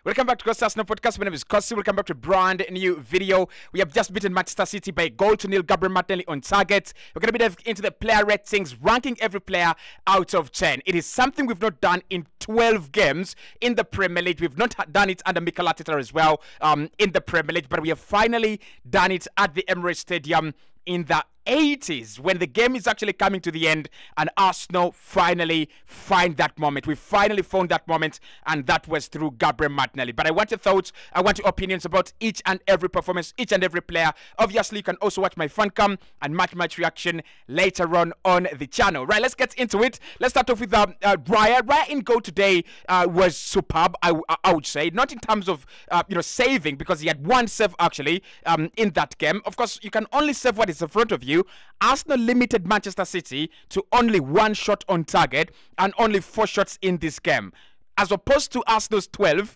Welcome back to Cossy Arsenal Podcast. My name is Cossy. Welcome back to a brand new video. We have just beaten Manchester City by a goal to nil. Gabriel Martinelli on target. We're going to be diving into the player ratings, ranking every player out of 10. It is something we've not done in 12 games in the Premier League. We've not done it under Mikel Arteta as well in the Premier League, but we have finally done it at the Emirates Stadium in the 80s when the game is actually coming to the end and Arsenal finally find that moment. We finally found that moment, and that was through Gabriel Martinelli. But I want your thoughts, I want your opinions about each and every performance, each and every player. Obviously, you can also watch my fun cam and match reaction later on the channel. Right, let's get into it. Let's start off with Raya. Raya in goal today was superb, I would say. Not in terms of saving, because he had one save actually in that game. Of course, you can only save what is in front of you. Arsenal limited Manchester City to only one shot on target and only 4 shots in this game, as opposed to Arsenal's 12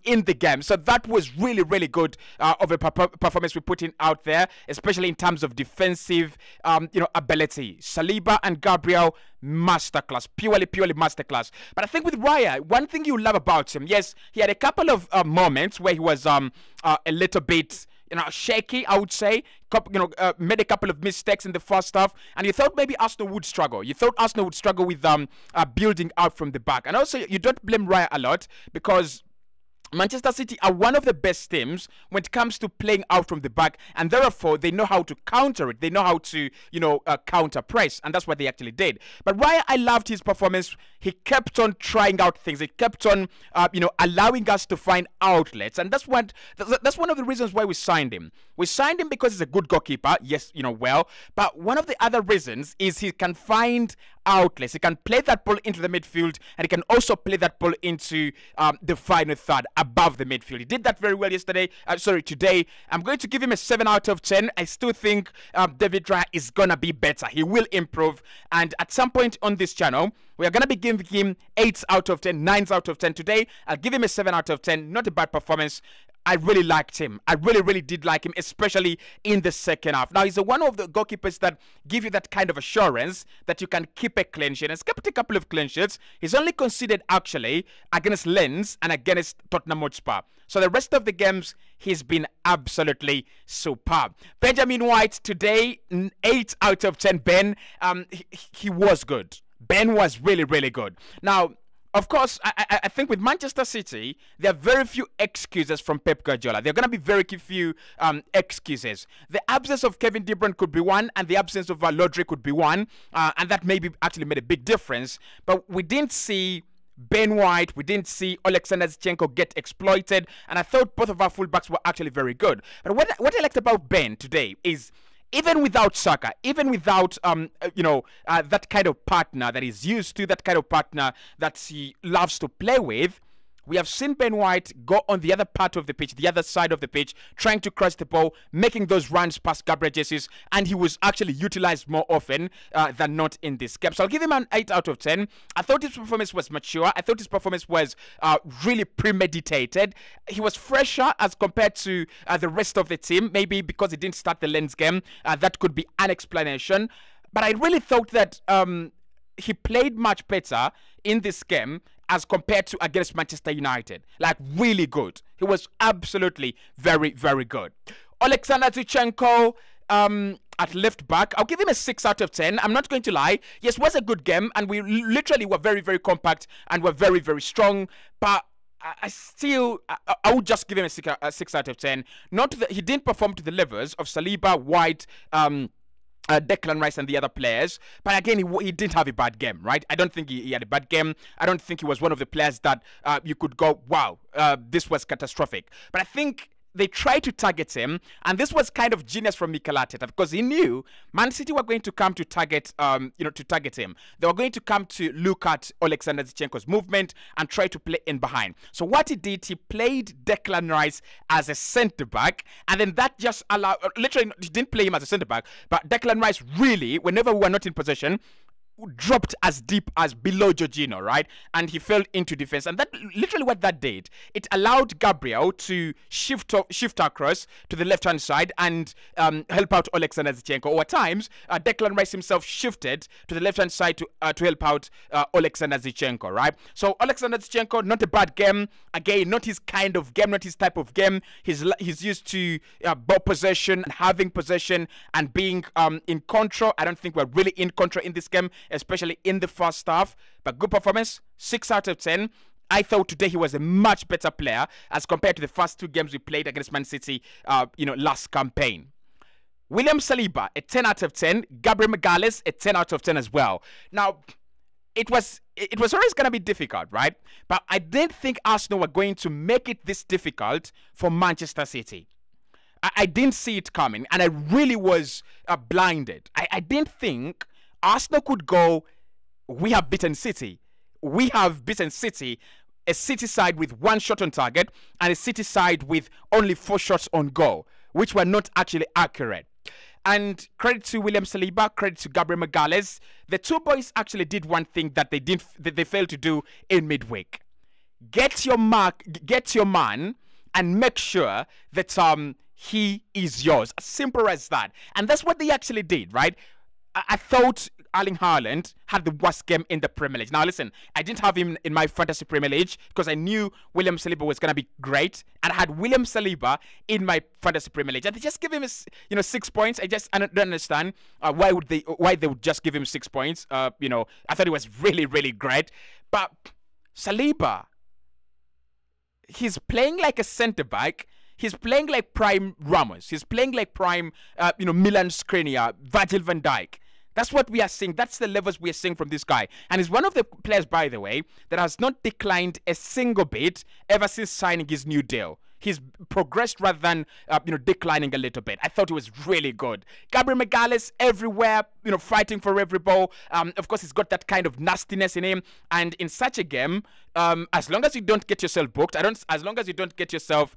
in the game. So that was really, really good of a performance we put in out there, especially in terms of defensive ability. Saliba and Gabriel, masterclass, purely masterclass. But I think with Raya, one thing you love about him, yes, he had a couple of moments where he was a little bit shaky, I would say. Made a couple of mistakes in the first half, and you thought maybe Arsenal would struggle. You thought Arsenal would struggle with building out from the back. And also, you don't blame Raya a lot, because Manchester City are one of the best teams when it comes to playing out from the back, and therefore they know how to counter it. They know how to, counter press, and that's what they actually did. But Raya, I loved his performance. He kept on trying out things. He kept on, allowing us to find outlets, and that's one of the reasons why we signed him. We signed him because he's a good goalkeeper. Yes, but one of the other reasons is he can find outlets. He can play that ball into the midfield, and he can also play that ball into the final third above the midfield. He did that very well today. I'm going to give him a 7 out of 10. I still think David Raya is gonna be better. He will improve, and at some point on this channel, we are gonna be giving him 8 out of 10, 9 out of 10. Today, I'll give him a 7 out of 10. Not a bad performance. I really liked him. I really did like him, especially in the second half. Now, he's one of the goalkeepers that give you that kind of assurance that you can keep a clean sheet. And he's kept a couple of clean sheets. He's only conceded, actually, against Lens and against Tottenham Hotspur. So the rest of the games, he's been absolutely superb. Benjamin White today, 8 out of 10. Ben, he was good. Ben was really good. Now, of course, I think with Manchester City, there are very few excuses from Pep Guardiola. There are going to be very few excuses. The absence of Kevin De Bruyne could be one, and the absence of Rodri could be one, and that maybe actually made a big difference. But we didn't see Ben White, we didn't see Alexander Zinchenko get exploited, and I thought both of our fullbacks were actually very good. But what I liked about Ben today is, even without Saka, even without that kind of partner that he's used to, that kind of partner that he loves to play with, we have seen Ben White go on the other part of the pitch, the other side of the pitch, trying to cross the ball, making those runs past Gabriel Jesus, and he was actually utilized more often than not in this game. So I'll give him an 8 out of 10. I thought his performance was mature. I thought his performance was really premeditated. He was fresher as compared to the rest of the team, maybe because he didn't start the Lens game. That could be an explanation. But I really thought that he played much better in this game as compared to against Manchester United. Like, really good. He was absolutely very good. Alexander Zinchenko at left back, I'll give him a 6 out of 10. I'm not going to lie. Yes, it was a good game, and we literally were very compact and were very strong. But I would just give him a 6 out of 10. Not that he didn't perform to the levels of Saliba, White, Declan Rice and the other players, but again, he didn't have a bad game, right? I don't think he had a bad game. I don't think he was one of the players that you could go, wow, this was catastrophic. But I think they tried to target him, and this was kind of genius from Mikel Arteta, because he knew Man City were going to come to target, to target him. They were going to come to look at Alexander Zinchenko's movement and try to play in behind. So what he did, he played Declan Rice as a centre back, and then that just allowed. Literally, he didn't play him as a centre back, but Declan Rice really, whenever we were not in possession, dropped as deep as below Jorginho, right? And he fell into defense. And that literally what that did, it allowed Gabriel to shift across to the left-hand side and help out Alexander Zinchenko. Or at times, Declan Rice himself shifted to the left-hand side to help out Alexander Zinchenko, right? So Alexander Zinchenko, not a bad game. Again, not his kind of game, not his type of game. He's used to ball possession, having possession, and being in control. I don't think we're really in control in this game, especially in the first half. But good performance, 6 out of 10. I thought today he was a much better player as compared to the first 2 games we played against Man City, last campaign. William Saliba, a 10 out of 10. Gabriel Magalhaes, a 10 out of 10 as well. Now, it was always going to be difficult, right? But I didn't think Arsenal were going to make it this difficult for Manchester City. I didn't see it coming, and I really was blinded. I didn't think Arsenal could go, we have beaten City. We have beaten City, a City side with 1 shot on target and a City side with only 4 shots on goal, which were not actually accurate. And credit to William Saliba, credit to Gabriel Magalhaes. The 2 boys actually did one thing that they failed to do in midweek. Get your man, and make sure that he is yours. As simple as that. And that's what they actually did, right? I thought Erling Haaland had the worst game in the Premier League. Now, listen, I didn't have him in my fantasy Premier League because I knew William Saliba was going to be great. And I had William Saliba in my fantasy Premier League. And they just give him, 6 points. I don't understand why they would just give him 6 points. I thought it was really, really great. But Saliba, he's playing like a centre-back. He's playing like prime Ramos. He's playing like prime, Milan Skriniar, Virgil van Dijk. That's what we are seeing. That's the levels we are seeing from this guy. And he's one of the players, by the way, that has not declined a single bit ever since signing his new deal. He's progressed rather than, declining a little bit. I thought it was really good. Gabriel Magalhaes everywhere, fighting for every ball. Of course, he's got that kind of nastiness in him. And in such a game, as long as you don't get yourself booked, as long as you don't get yourself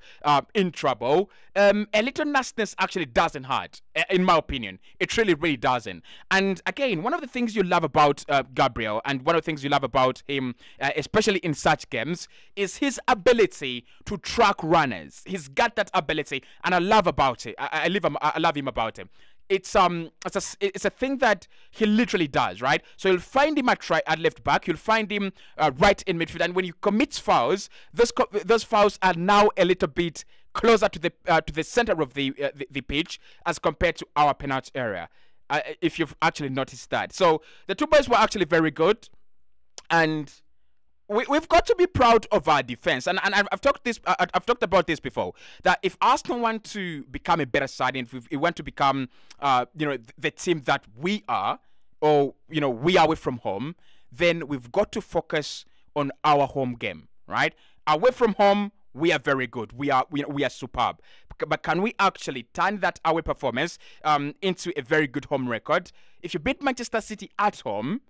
in trouble, a little nastiness actually doesn't hurt, in my opinion. It really, really doesn't. And again, one of the things you love about Gabriel, and one of the things you love about him, especially in such games, is his ability to track runners. He's got that ability, and I love about it. I love him about it. It's a thing that he literally does, right? So you'll find him at left back, you'll find him right in midfield, and when you commit fouls, those fouls are now a little bit closer to the center of the pitch as compared to our penalty area. If you've actually noticed that, so the 2 boys were actually very good, and we've got to be proud of our defense, and I've talked about this before. That if Arsenal want to become a better side, and if we want to become, the team that we are, or we are away from home, then we've got to focus on our home game, right? Away from home, we are very good. We are superb. But can we actually turn that away performance into a very good home record? If you beat Manchester City at home,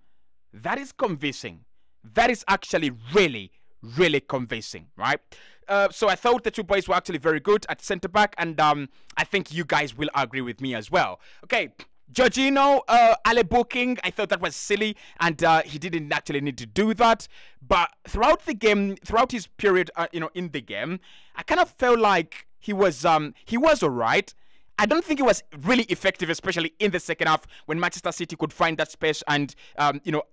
that is convincing. That is actually really, really convincing, right? So I thought the 2 boys were actually very good at centre-back, and I think you guys will agree with me as well. Okay, Jorginho, early booking, I thought that was silly, and he didn't actually need to do that. But throughout the game, throughout his period, in the game, I kind of felt like he was all right. I don't think it was really effective, especially in the second half when Manchester City could find that space and,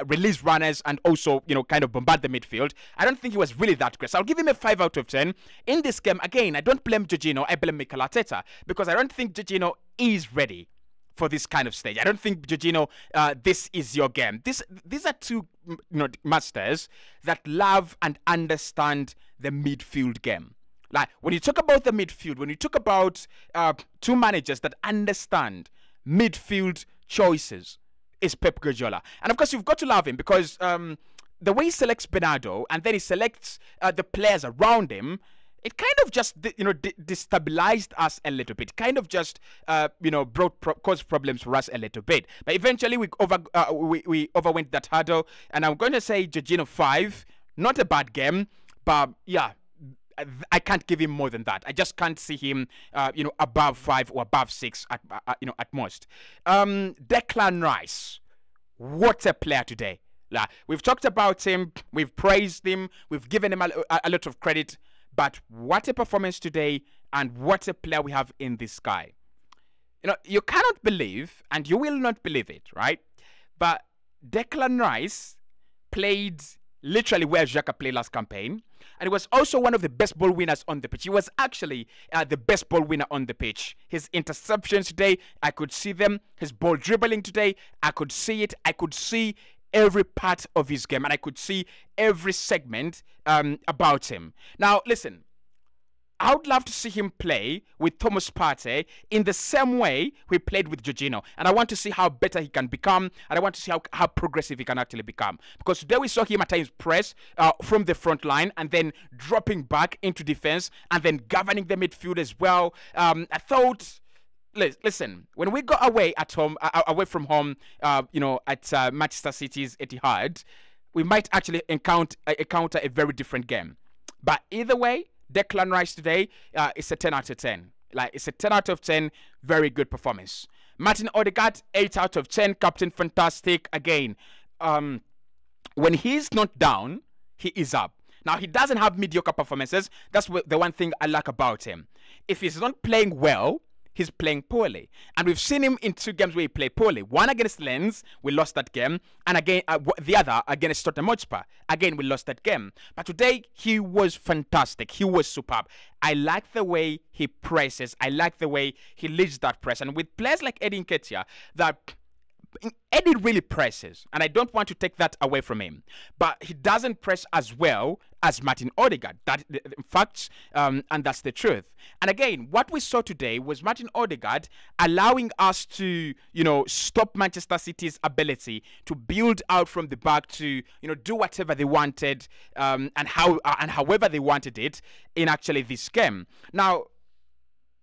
release runners and also, kind of bombard the midfield. I don't think he was really that great. So I'll give him a 5 out of 10. In this game, again, I don't blame Jorginho. I blame Mikel Arteta because I don't think Jorginho is ready for this kind of stage. I don't think, Jorginho, this is your game. These are 2, masters that love and understand the midfield game. Like, when you talk about the midfield, when you talk about 2 managers that understand midfield choices, is Pep Guardiola. And of course, you've got to love him because the way he selects Bernardo and then he selects the players around him, it kind of just, destabilized us a little bit. Kind of just, caused problems for us a little bit. But eventually, we overwent that hurdle. And I'm going to say Jorginho 5, not a bad game, but yeah, I can't give him more than that. I just can't see him, above 5 or above 6 at most. Declan Rice, what a player today. Like, we've talked about him, we've praised him, we've given him a lot of credit, but what a performance today, and what a player we have in this guy. You know, you cannot believe, and you will not believe it, right? But Declan Rice played literally where Xhaka played last campaign, and he was also one of the best ball winners on the pitch. He was actually the best ball winner on the pitch. His interceptions today, I could see them. His ball dribbling today, I could see it. I could see every part of his game, and I could see every segment about him. Now, listen, I would love to see him play with Thomas Partey in the same way we played with Jorginho. And I want to see how better he can become. And I want to see how progressive he can actually become. Because today we saw him at times press from the front line and then dropping back into defense and then governing the midfield as well. I thought, listen, when we got away at home, away from home, at Manchester City's Etihad, we might actually encounter a very different game. But either way, Declan Rice today is a 10 out of 10. Like, it's a 10 out of 10. Very good performance. Martin Odegaard, 8 out of 10. Captain fantastic. Again, when he's not down, he is up. Now, he doesn't have mediocre performances. That's the one thing I like about him. If he's not playing well, he's playing poorly. And we've seen him in 2 games where he played poorly. One against Lens, we lost that game. And again, the other against Tottenham Hotspur. Again, we lost that game. But today, he was fantastic. He was superb. I like the way he presses. I like the way he leads that press. And with players like Eddie Nketiah, that Eddie really presses, and I don't want to take that away from him, but he doesn't press as well as Martin Odegaard. That, in fact, and that's the truth. And again, what we saw today was Martin Odegaard allowing us to, stop Manchester City's ability to build out from the back to, do whatever they wanted, and however they wanted it in actually this game. Now,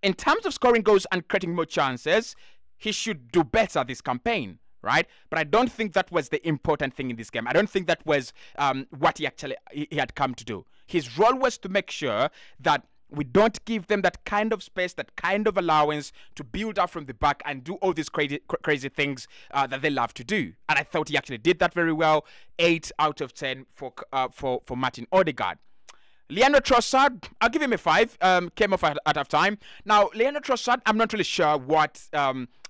in terms of scoring goals and creating more chances, he should do better this campaign, right? But I don't think that was the important thing in this game. I don't think that was what he had come to do. His role was to make sure that we don't give them that kind of space, that kind of allowance to build up from the back and do all these crazy things that they love to do. And I thought he actually did that very well. 8 out of 10 for Martin Odegaard. Leandro Trossard, I'll give him a 5. Came off at half time. Now, Leandro Trossard, I'm not really sure what.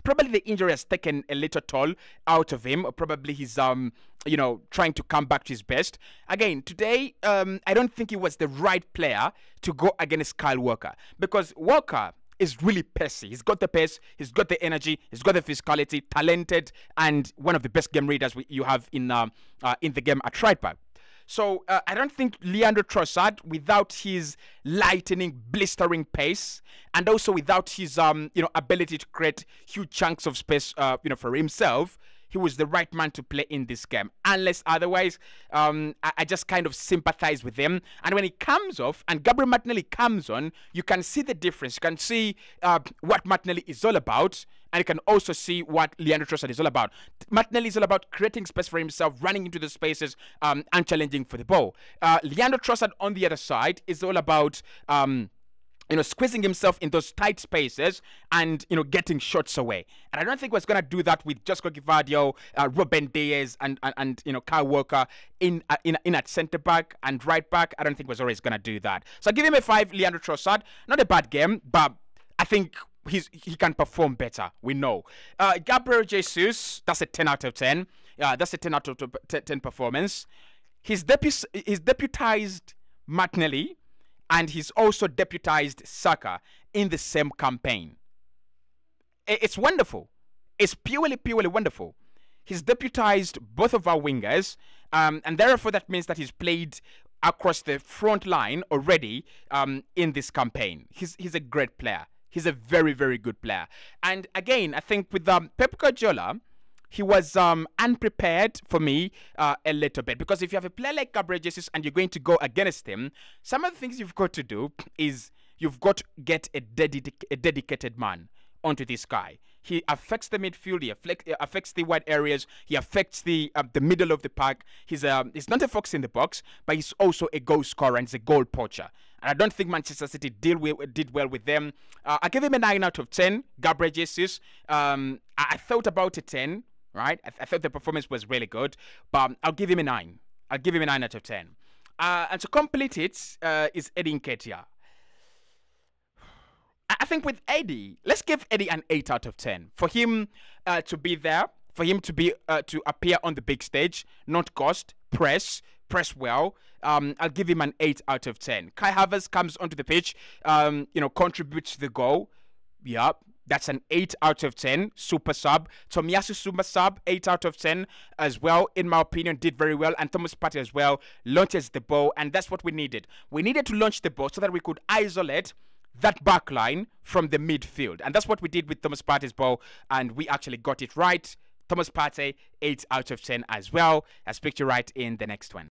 Probably the injury has taken a little toll out of him. Probably he's, trying to come back to his best. Again, today, I don't think he was the right player to go against Kyle Walker. Because Walker is really pacey. He's got the pace, he's got the energy, he's got the physicality, talented, and one of the best game readers you have in the game at right back. So I don't think Leandro Trossard, without his lightning, blistering pace, and also without his ability to create huge chunks of space, for himself, he was the right man to play in this game. Unless otherwise, I just kind of sympathize with him. And when he comes off and Gabriel Martinelli comes on, you can see the difference. You can see what Martinelli is all about. And you can also see what Leandro Trossard is all about. Martinelli is all about creating space for himself, running into the spaces, and challenging for the ball. Leandro Trossard on the other side is all about squeezing himself in those tight spaces and, getting shots away. And I don't think we're going to do that with Josko Gvardiol, Ruben Diaz, and Kyle Walker in at centre back and right back. I don't think we're always going to do that. So I give him a 5, Leandro Trossard. Not a bad game, but I think he can perform better. We know. Gabriel Jesus, that's a 10 out of 10. That's a 10 out of 10 performance. He's deputized Martinelli, and he's also deputized Saka in the same campaign. It's wonderful. It's purely wonderful. He's deputized both of our wingers, and therefore that means that he's played across the front line already in this campaign. He's a great player. He's a very, very good player. And again, I think with Pep Guardiola, he was unprepared for me a little bit. Because if you have a player like Gabriel Jesus and you're going to go against him, some of the things you've got to do is you've got to get a dedicated man onto this guy. He affects the midfield. He affects the wide areas. He affects the middle of the park. He's not a fox in the box, but he's also a goal scorer and he's a goal poacher. And I don't think Manchester City did well with them. I gave him a 9 out of 10. Gabriel Jesus. I thought about a 10. right? I thought the performance was really good, but I'll give him a 9. I'll give him a 9 out of 10. And to complete it is Eddie Nketiah. I think with Eddie, let's give Eddie an 8 out of 10. For him to be there, for him to be to appear on the big stage, not cost, press well. I'll give him an 8 out of 10. Kai Havertz comes onto the pitch, contributes to the goal. Yep, that's an 8 out of 10. Super sub. Tomiyasu super sub, 8 out of 10 as well. In my opinion, did very well. And Thomas Partey as well launches the ball, and that's what we needed. We needed to launch the ball so that we could isolate that back line from the midfield, and that's what we did with Thomas Partey's ball, and we actually got it right. Thomas Partey, 8 out of 10 as well. I'll speak to you right in the next one.